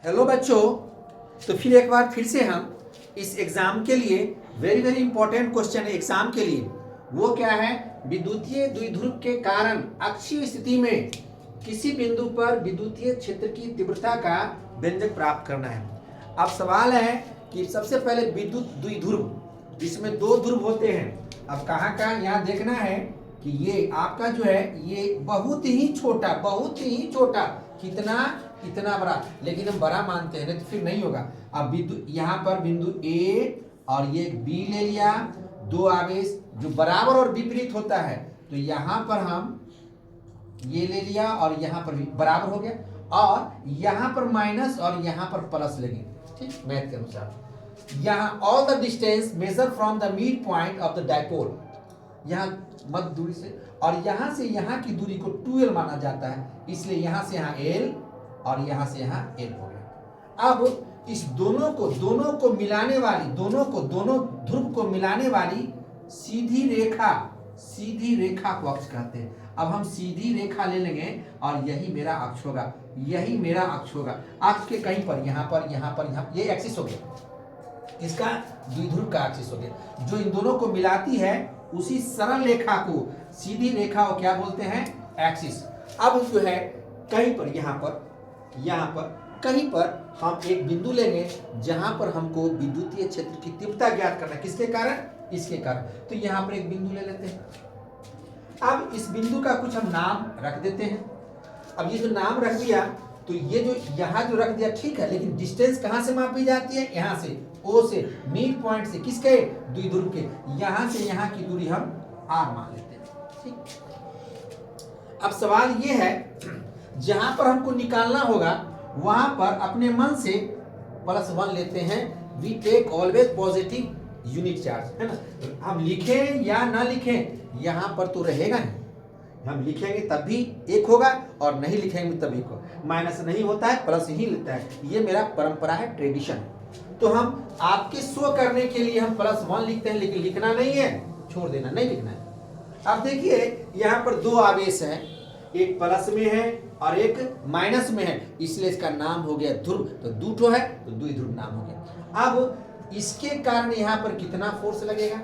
Hello बच्चों, तो फिर एक बार फिर से हम इस एग्जाम के लिए वेरी वेरी इंपॉर्टेंट क्वेश्चन है एग्जाम के लिए। वो क्या है? विद्युतीय द्विध्रुव के कारण अक्षीय स्थिति में किसी बिंदु पर विद्युतीय क्षेत्र की तीव्रता का व्यंजक प्राप्त करना है। अब सवाल है कि सबसे पहले विद्युत द्विध्रुव, इसमें दो ध्रुव होते हैं। अब कहाँ का यहाँ देखना है कि ये आपका जो है ये बहुत ही छोटा, कितना इतना बड़ा, लेकिन हम बड़ा मानते हैं नहीं तो फिर नहीं होगा। अब बिंदु यहाँ पर बिंदु ए और ये बी ले लिया, दो आवेश जो बराबर और विपरीत होता है, तो यहाँ पर हम ये ले लिया और यहाँ पर भी बराबर हो गया, और यहाँ पर माइनस और यहाँ पर प्लस लेंगे, ठीक, मैथ के अनुसार। यहाँ all the distance measure from the mid point of the dipole, यहाँ मध्य दूरी से, और यहाँ से यहाँ की दूरी को 2l माना जाता है, इसलिए यहाँ से यहाँ l और यहाँ से यहाँ l हो गया। अब इस दोनों को मिलाने वाली, दोनों ध्रुव को मिलाने वाली सीधी रेखा को अक्ष कहते हैं। अब हम सीधी रेखा ले लेंगे और यही मेरा अक्ष होगा, अक्ष के कहीं पर यहाँ ये एक्सिस हो गया, इसका द्विध्रुव का एक्सिस हो गया। जो इन दोनों को मिलाती है उसी सरल रेखा को, सीधी रेखा को क्या बोलते हैं? एक्सिस। अब जो है कहीं पर यहाँ पर कहीं पर हम एक बिंदु लेंगे जहां पर हमको विद्युतीय क्षेत्र की तीव्रता ज्ञात करना है। किसके कारण? इसके कारण। तो यहाँ पर एक बिंदु ले लेते हैं। अब इस बिंदु का कुछ हम नाम रख देते हैं। अब ये जो नाम रख दिया, तो ये जो यहाँ जो रख दिया ठीक है, लेकिन डिस्टेंस कहाँ से मापी जाती है? यहाँ से, ओ से, मिड पॉइंट से, किसके? द्विध्रुव के। यहाँ से यहाँ की दूरी हम r मान लेते हैं, ठीक। अब सवाल ये है, जहां पर हमको निकालना होगा वहां पर अपने मन से +1 लेते हैं। We take always positive unit charge, है ना। हम लिखें या ना लिखें, यहाँ पर तो रहेगा नहीं। हम लिखेंगे तब भी एक होगा और नहीं लिखेंगे तब एक होगा। माइनस नहीं होता है, प्लस ही लेता है। ये मेरा परंपरा है, ट्रेडिशन। तो हम आपके शो करने के लिए हम +1 लिखते हैं, लेकिन लिखना नहीं है, छोड़ देना, नहीं लिखना है। अब देखिए यहाँ पर दो आवेश हैं, एक प्लस में है और एक माइनस में है, इसलिए इसका नाम हो गया ध्रुव। तो दूठो है तो द्विध्रुव नाम हो गया। अब इसके कारण यहाँ पर कितना फोर्स लगेगा,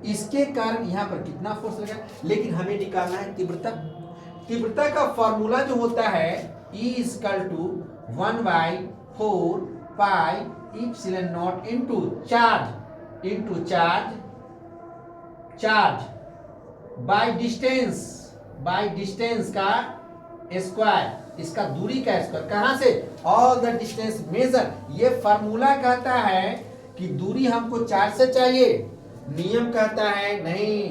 इसके कारण यहाँ पर कितना फोर्स लगेगा, लेकिन हमें निकालना है तीव्रता का फॉर्मूला जो होता है E = 1/4 pi epsilon not into charge by distance का स्क्वायर, इसका दूरी का स्क्वायर। कहां से? All the distance measure. ये फार्मूला कहता है कि दूरी हमको चार्ज से चाहिए, नियम कहता है नहीं,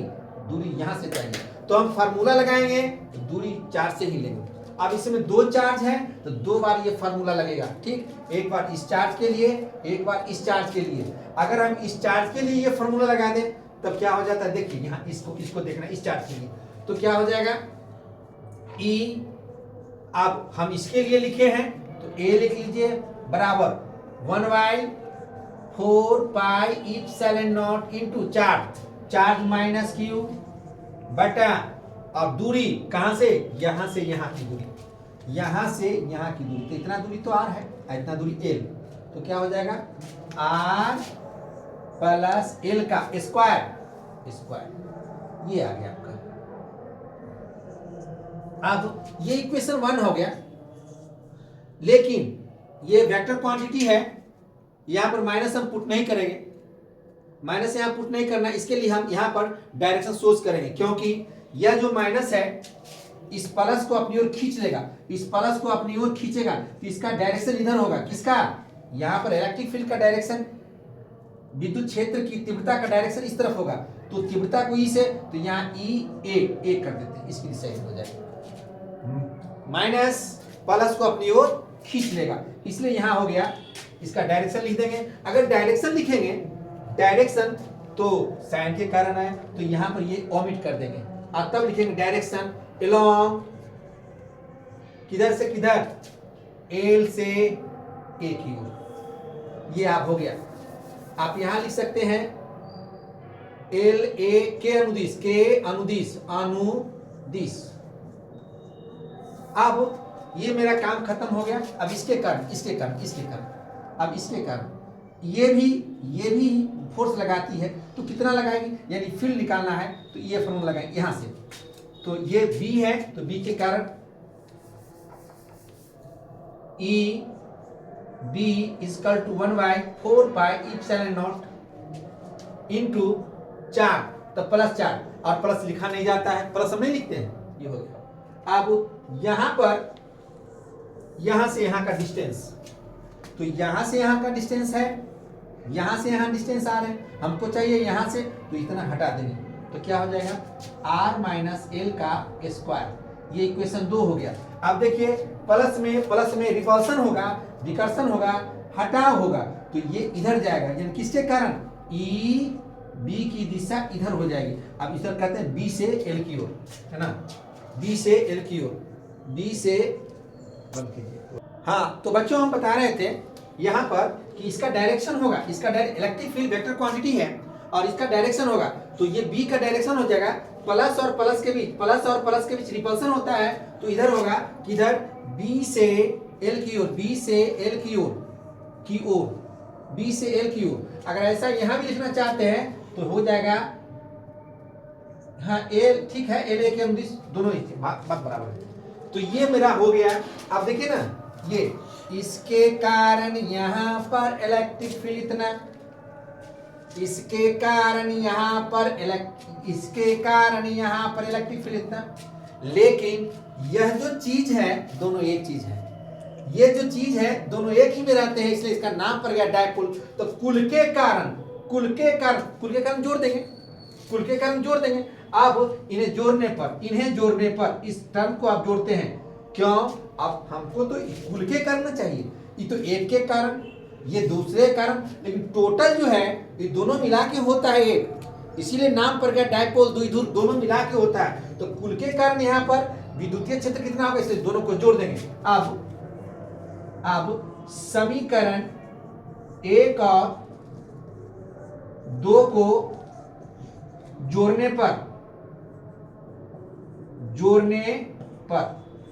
दूरी यहां से चाहिए। तो हम फार्मूला लगाएंगे तो दूरी चार्ज से ही लेंगे। अब इसमें दो चार्ज है तो दो बार ये फार्मूला लगेगा, ठीक। एक बार इस चार्ज के लिए, एक बार इस चार्ज के लिए। अगर हम इस चार्ज के लिए ये फार्मूला लगा दें तब क्या हो जाता है? देखिए यहाँ इसको देखना, इस चार्ज के लिए तो क्या हो जाएगा? E। अब हम इसके लिए लिखे हैं तो A लिख लीजिए बराबर 1/4 pi epsilon not into charge minus Q बटा, अब दूरी कहां से? यहां से यहां की दूरी, यहां से यहां की दूरी, तो इतना दूरी तो r है, इतना दूरी l, तो क्या हो जाएगा? r प्लस l का स्क्वायर, ये आ गया आपका। अब ये इक्वेशन 1 हो गया, लेकिन ये वेक्टर क्वांटिटी है, यहां पर माइनस हम पुट नहीं करेंगे, माइनस यहां पुट नहीं करना। इसके लिए हम यहां पर डायरेक्शन सोच करेंगे, क्योंकि यह जो माइनस है इस प्लस को अपनी ओर खींच लेगा, इस प्लस को अपनी ओर खींचेगा, तो इसका डायरेक्शन इधर होगा। किसका? यहाँ पर इलेक्ट्रिक फील्ड का डायरेक्शन, विद्युत क्षेत्र की तीव्रता का डायरेक्शन इस तरफ होगा। तो तीव्रता को ई से, तो यहाँ ए कर देते हैं, इसकी दिशा हो जाएगी। माइनस प्लस को अपनी ओर खींच लेगा, इसलिए यहाँ हो गया। इसका डायरेक्शन लिख देंगे। अगर डायरेक्शन लिखेंगे, डायरेक्शन तो साइन के कारण है, तो यहाँ पर ये ओमिट कर देंगे और तब लिखेंगे डायरेक्शन अलोंग, किधर से किधर? एल से ए की ओर। ये आप हो गया। आप यहां लिख सकते हैं एल ए के अनुदिश। अब ये मेरा काम खत्म हो गया। अब इसके कारण अब इसके कारण ये भी फोर्स लगाती है, तो कितना लगाएगी, यानी फील्ड निकालना है तो ये फॉर्मूला लगाएंगे यहां से। तो ये B है, तो B के कारण E B is equal to 1/4 into 4, तो +4, और प्लस लिखा नहीं जाता है, प्लस हम नहीं लिखते हैं, ये हो गया। अब यहां पर यहां से यहां का डिस्टेंस, तो यहां से यहां का डिस्टेंस है, यहां से यहां डिस्टेंस आ रहे हैं, हमको चाहिए यहां से, तो इतना हटा देंगे, तो क्या हो जाएगा r माइनस एल का स्क्वायर। ये इक्वेशन 2 हो गया। अब देखिए प्लस में रिपल्सन होगा, विकर्षण होगा, हटाव होगा, तो ये इधर जाएगा, यानी किसके कारण, ई बी की दिशा इधर हो जाएगी। अब इधर कहते हैं बी से एल की ओर, है ना, बी से एल की ओर, बी से, हाँ। तो बच्चों हम बता रहे थे यहाँ पर कि इसका डायरेक्शन होगा, इसका इलेक्ट्रिक फील्ड वेक्टर क्वांटिटी है और इसका डायरेक्शन होगा, तो ये बी का डायरेक्शन हो जाएगा, प्लस और प्लस के बीच रिपल्सन होता है, तो इधर होगा किधर, बी से एल की ओर, बी से एल की ओर, बी से एल की ओर। अगर ऐसा यहां भी लिखना चाहते हैं तो हो जाएगा, हाँ एल, ठीक है, एल ए के हम दोनों ही बात बराबर है। तो ये मेरा हो गया। अब देखिए ना, ये इसके कारण यहां पर इलेक्ट्रिक फील्ड इतना, इसके कारण यहां पर इलेक्ट्रिक फील्ड इतना, लेकिन यह जो चीज है दोनों एक चीज है, ये जो चीज है दोनों एक ही में रहते हैं, इसलिए इसका नाम पड़ गया डायपोल। तो कुल के कारण जोड़ देंगे। अब इन्हें जोड़ने पर इस टर्म को आप जोड़ते हैं, क्यों, अब हमको तो कुल के कारण चाहिए, ये तो एक के कारण, ये दूसरे कारण, लेकिन टोटल जो है ये दोनों मिला के होता है एक, इसीलिए नाम पड़ गया डायपोल, द्विध्रुव दोनों मिला के होता है। तो कुल के कारण यहाँ पर विद्युतीय क्षेत्र कितना होगा, इसलिए दोनों को जोड़ देंगे। अब समीकरण 1 और 2 को जोड़ने पर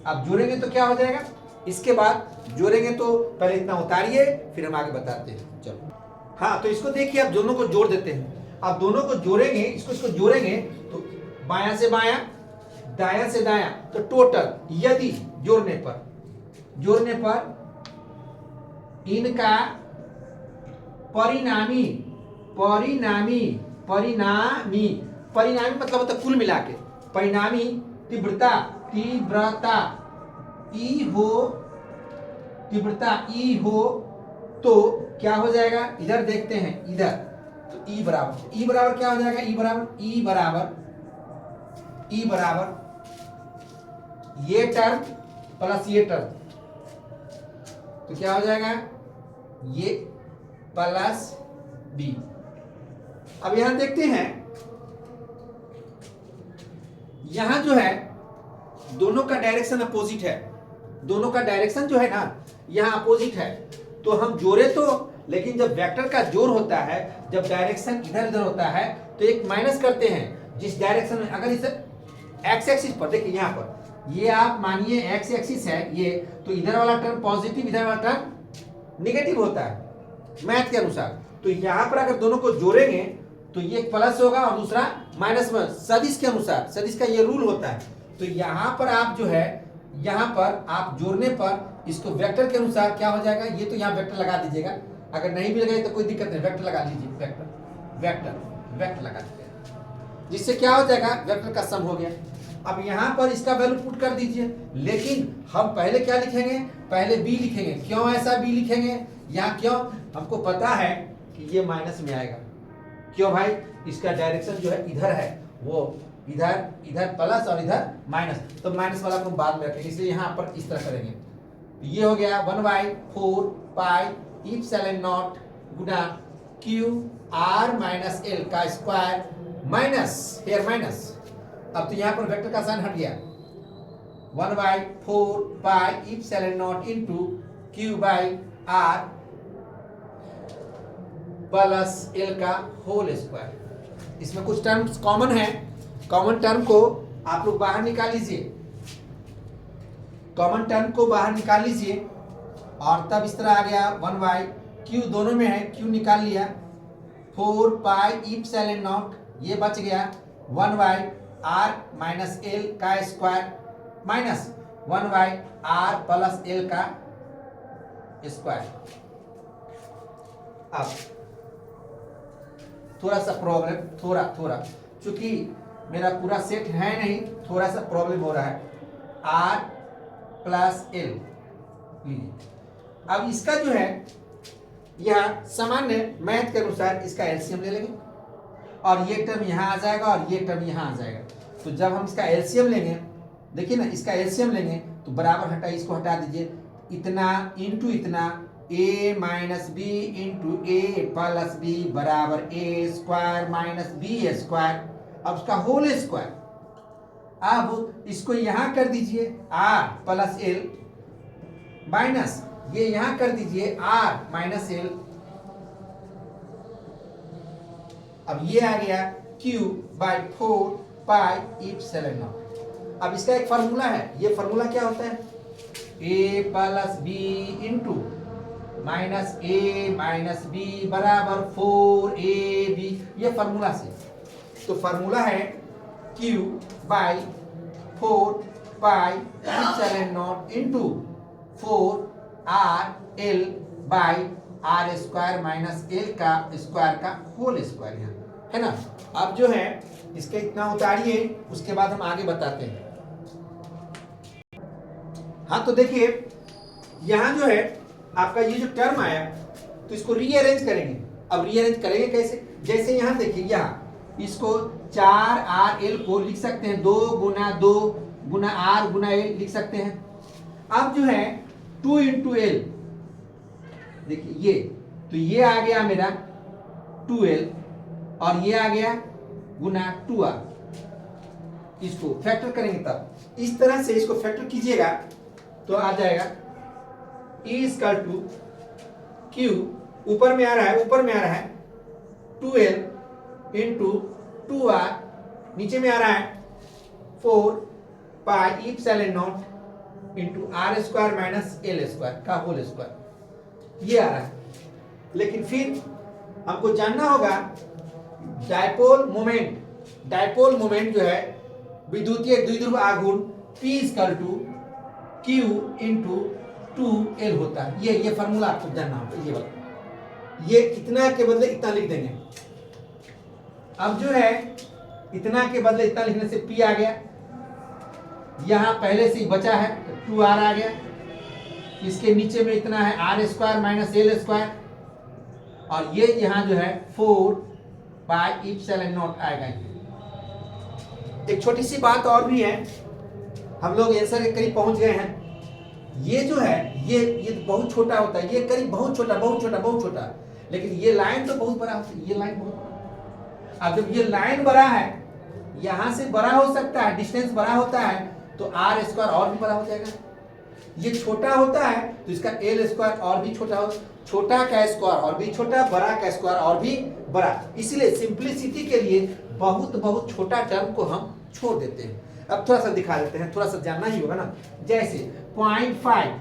अब जोड़ेंगे तो क्या हो जाएगा, इसके बाद जोड़ेंगे, तो पहले इतना उतारिए फिर हम आगे बताते हैं। चलो, हाँ, तो इसको देखिए, अब दोनों को जोड़ देते हैं। अब दोनों को जोड़ेंगे, इसको जोड़ेंगे तो बायां से बायां, दायां से दायां, तो टोटल यदि जोड़ने पर इनका परिणामी मतलब होता है कुल मिला के, परिणामी तीव्रता ई हो, तो क्या हो जाएगा, इधर देखते हैं, इधर तो ई बराबर क्या हो जाएगा, ई बराबर ये टर्म प्लस ये टर्म, तो क्या हो जाएगा, ये प्लस बी। अब यहां देखते हैं, यहां जो है दोनों का डायरेक्शन अपोजिट है, दोनों का डायरेक्शन जो है ना यहां अपोजिट है, तो हम जोड़े तो, लेकिन जब वेक्टर का जोड़ होता है, जब डायरेक्शन इधर उधर होता है, तो एक माइनस करते हैं जिस डायरेक्शन में, अगर इसे एक्स एक्सिस पर देखिए, यहां पर ये आप मानिए एक्स एक्सिस है ये, तो इधर वाला टर्म पॉजिटिव, इधर वाला टर्म नेगेटिव होता है मैथ के अनुसार। तो यहां पर अगर दोनों को जोड़ेंगे तो ये प्लस होगा और दूसरा माइनस में, सदिश के अनुसार, सदिश का ये रूल होता है। तो यहां पर आप जो है, यहां पर आप जोड़ने पर इसको वेक्टर के अनुसार क्या हो जाएगा, ये तो यहाँ वेक्टर लगा दीजिएगा, अगर नहीं भी लगाए तो कोई दिक्कत नहीं, वेक्टर लगा लीजिए, वेक्टर लगा दीजिएगा, जिससे क्या हो जाएगा, वेक्टर का सम हो गया। अब यहाँ पर इसका वैल्यू पुट कर दीजिए, लेकिन हम पहले क्या लिखेंगे, पहले बी लिखेंगे। क्यों ऐसा बी लिखेंगे, यहाँ क्यों, हमको पता है कि ये माइनस में आएगा, क्यों भाई, इसका डायरेक्शन जो है इधर है, वो इधर प्लस और इधर माइनस, तो माइनस वाला को बाद में रखेंगे, इसलिए यहाँ पर इस तरह करेंगे। तो ये हो गया 1/4 पाई इप्सिलॉन नॉट गुना क्यू आर माइनस एल का स्क्वायर माइनस हियर माइनस। अब तो यहाँ पर वेक्टर का साइन हट गया, 1/4 pi epsilon naught into Q by R plus L का होल स्क्वायर। इसमें कुछ टर्म्स कॉमन है, कॉमन टर्म को आप लोग बाहर निकाल लीजिए। कॉमन टर्म को बाहर निकाल लीजिए और तब इस तरह आ गया 1/, क्यू दोनों में है, क्यू निकाल लिया, 4 पाई इप्सिलॉन नॉट, ये बच गया 1/r माइनस एल का square minus 1/r plus L का स्क्वायर। अब थोड़ा सा प्रॉब्लम, थोड़ा चूंकि मेरा पूरा सेट है नहीं, थोड़ा सा प्रॉब्लम हो रहा है। r प्लस एल, अब इसका जो है यह सामान्य मैथ के अनुसार इसका एलसीएम ले लेंगे और ये टर्म यहाँ आ जाएगा और ये टर्म यहाँ आ जाएगा। तो जब हम इसका एलसीएम लेंगे, देखिए ना, इसका एलसीएम लेंगे तो बराबर हटा, इसको हटा दीजिए, इतना इंटू इतना a minus B into A plus B बराबर A square minus B square, अब उसका होल स्क्वायर। अब इसको यहां कर दीजिए r प्लस एल माइनस ये यहां कर दीजिए r माइनस एल, अब ये आ गया q by 4 pi epsilon not. अब इसका एक फार्मूला है, ये फार्मूला क्या होता है, a plus B into minus A minus B बराबर 4ab, ये फार्मूला से। तो फार्मूला है q by 4 pi epsilon naught into 4r by R square minus L का स्क्वायर का होल स्क्वायर, यहाँ है ना। अब जो है इसके इतना उतारिए, उसके बाद हम आगे बताते हैं। हाँ तो देखिए यहाँ जो है आपका ये जो टर्म आया, तो इसको रीअरेंज करेंगे। अब रीअरेंज करेंगे कैसे, जैसे यहाँ देखिए, यहाँ इसको 4rl को लिख सकते हैं 2 गुना 2 गुना r गुना l लिख सकते हैं। अब जो है 2 इंटू एल, देखिए ये, तो ये आ गया मेरा 2l और ये आ गया गुना 2r, इसको फैक्टर करेंगे तब इस तरह से इसको फैक्टर कीजिएगा तो आ जाएगा E इक्वल टू Q, ऊपर में आ रहा है 2l इंटू 2r, नीचे में आ रहा है 4 pi epsilon naught into R square minus L square का होल स्क्वायर, ये आ रहा है। लेकिन फिर हमको जानना होगा डायपोल मोमेंट जो है विद्युतीय द्विध्रुव आघूर्ण P equal to Q into 2l होता है। ये फार्मूला आपको जानना होगा, ये वाला, ये इतना के बदले इतना लिख देंगे। अब जो है इतना के बदले इतना लिखने से P आ गया, यहां पहले से ही बचा है तो 2r आ गया, इसके नीचे में इतना है R square minus L square, और ये यहां जो है 4 पाई इप्सिलॉन नॉट आएगा। एक छोटी सी बात और भी है, हम लोग आंसर के करीब पहुंच गए हैं। ये जो है ये बहुत छोटा होता है, ये करीब बहुत छोटा, लेकिन ये लाइन तो बहुत बड़ा होता है, ये लाइन बहुत बड़ा। अब जब ये लाइन बड़ा है, यहां से बड़ा हो सकता है, डिस्टेंस बड़ा होता है तो आर स्क्वायर और भी बड़ा हो जाएगा। ये छोटा होता है तो इसका एल स्क्वायर और भी छोटा हो, छोटा का स्क्वायर और भी छोटा, बड़ा का स्क्वायर और भी बड़ा। इसलिए सिंपलिसिटी के लिए बहुत छोटा टर्म को हम छोड़ देते हैं। अब थोड़ा सा दिखा देते हैं, थोड़ा सा जानना ही होगा ना। जैसे 0.5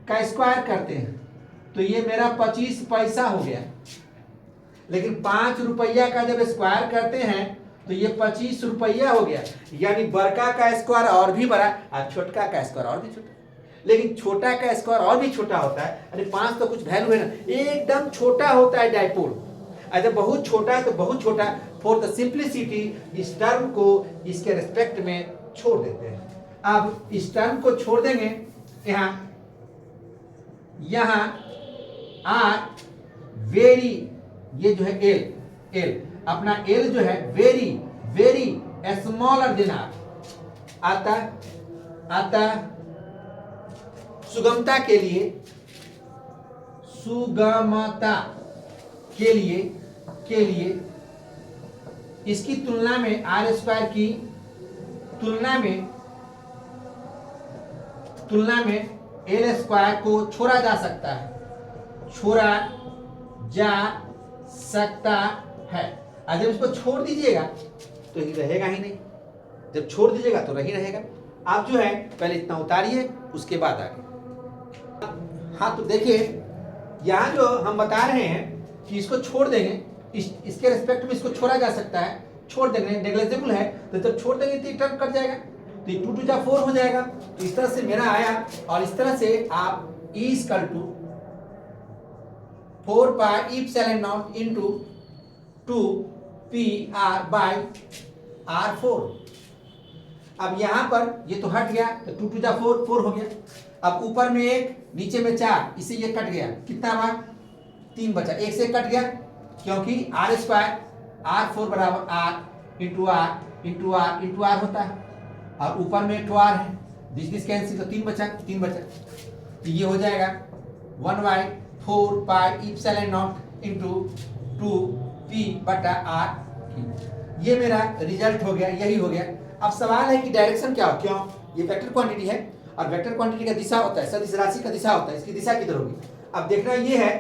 का स्क्वायर करते हैं तो ये मेरा 25 पैसा हो गया, लेकिन 5 रुपया का जब स्क्वायर करते हैं तो ये 25 रुपया हो गया। यानी बड़का का स्क्वायर और भी बड़ा और छोटका का स्क्वायर और भी छोटा, लेकिन छोटा का स्क्वायर और भी छोटा होता है। अरे 5 तो कुछ वैल्यू है ना, एकदम छोटा होता है डायपोल। जब बहुत छोटा है तो बहुत छोटा। फॉर द सिंप्लिसिटी इस टर्म को इसके रिस्पेक्ट में छोड़ देते हैं। अब इस टर्म को छोड़ देंगे, यहाँ आर वेरी, ये जो है एल अपना एल जो है वेरी स्मॉलर देन आर, आता सुगमता के लिए इसकी तुलना में आर स्क्वायर की तुलना में एल स्क्वायर को छोड़ा जा सकता है। जब इसको छोड़ दीजिएगा तो ये रहेगा ही नहीं, जब छोड़ दीजिएगा तो नहीं रहेगा। आप जो है पहले इतना उतारिए, उसके बाद आगे। हाँ तो देखिए यहाँ जो हम बता रहे हैं कि इसको छोड़ देंगे, इसके रेस्पेक्ट में इसको छोड़ा जा सकता है, छोड़ देंगे, नेग्लिजिबल है, तो जब छोड़ देंगे तो टर्म कट जाएगा, तो 2 2 जा 4 हो जाएगा। तो इस तरह से मेरा आया, और इस तरह से आप E equal to 4 pi epsilon naught into 2 P R by R4। अब यहां पर ये तो हट गया, तो 2 2 जा 4 4 हो गया। अब ऊपर में 1 नीचे में 4, इससे ये कट गया, कितना हुआ 3 बचा, 1 से कट गया, क्योंकि R स्क्वायर R4 बराबर R into R into R into R होता है, और ऊपर में 2 R है, दिस कैंसिल, तो 3 बचा, 3 बचा, तो ये हो जाएगा 1/4 pi epsilon naught into 2 P बटा R। ये मेरा रिजल्ट हो गया, यही हो गया। अब सवाल है कि डायरेक्शन क्या हो, क्यों, ये वेक्टर क्वांटिटी है, और वेक्टर क्वांटिटी का दिशा होता है, सदिश राशि का दिशा होता है, इसकी दिशा किधर होगी। अब देखना ये है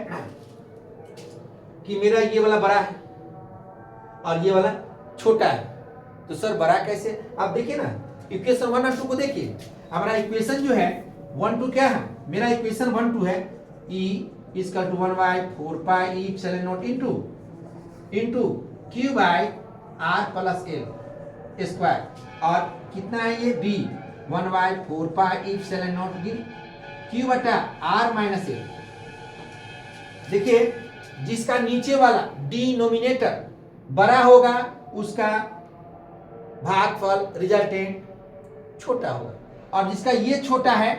कि मेरा ये वाला बड़ा है और ये वाला छोटा है, तो सर बड़ा कैसे। अब देखिए ना इक्वेशन 1 और 2 को देखिए, हमारा इक्वेशन जो है 1 2 क्या है, मेरा इक्वेशन 1 2 है E equal to 1/4 pi epsilon naught into Q by R plus L square, और कितना है ये B 1/4 pi epsilon naught Q बटा R माइनस L। देखिए जिसका नीचे वाला डिनोमिनेटर बड़ा होगा उसका भागफल रिजल्टेंट छोटा होगा, और जिसका ये छोटा है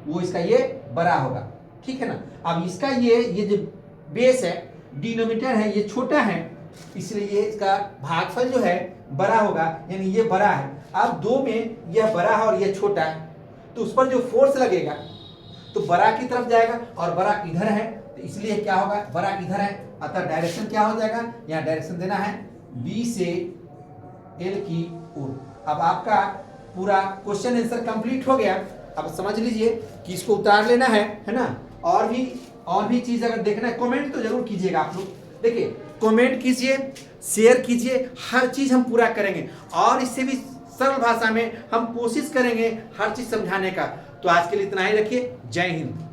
वो इसका ये बड़ा होगा, ठीक है ना। अब इसका ये जो बेस है, डिनोमिनेटर है, ये छोटा है, इसलिए ये इसका भागफल जो है बड़ा होगा, यानी ये बड़ा है। अब 2 में यह बड़ा है और यह छोटा है, तो उस पर जो फोर्स लगेगा तो बड़ा की तरफ जाएगा, और बड़ा इधर है, तो इसलिए क्या होगा, बड़ा इधर है, अतः डायरेक्शन क्या हो जाएगा, यहाँ डायरेक्शन देना है B से L की ओर। अब आपका पूरा क्वेश्चन आंसर कंप्लीट हो गया। अब समझ लीजिए कि इसको उतार लेना है ना। और भी चीज अगर देखना है कमेंट तो जरूर कीजिएगा आप लोग। देखिए कमेंट कीजिए, शेयर कीजिए, हर चीज हम पूरा करेंगे, और इससे भी सरल भाषा में हम कोशिश करेंगे हर चीज समझाने का। तो आज के लिए इतना ही रखिए। जय हिंद।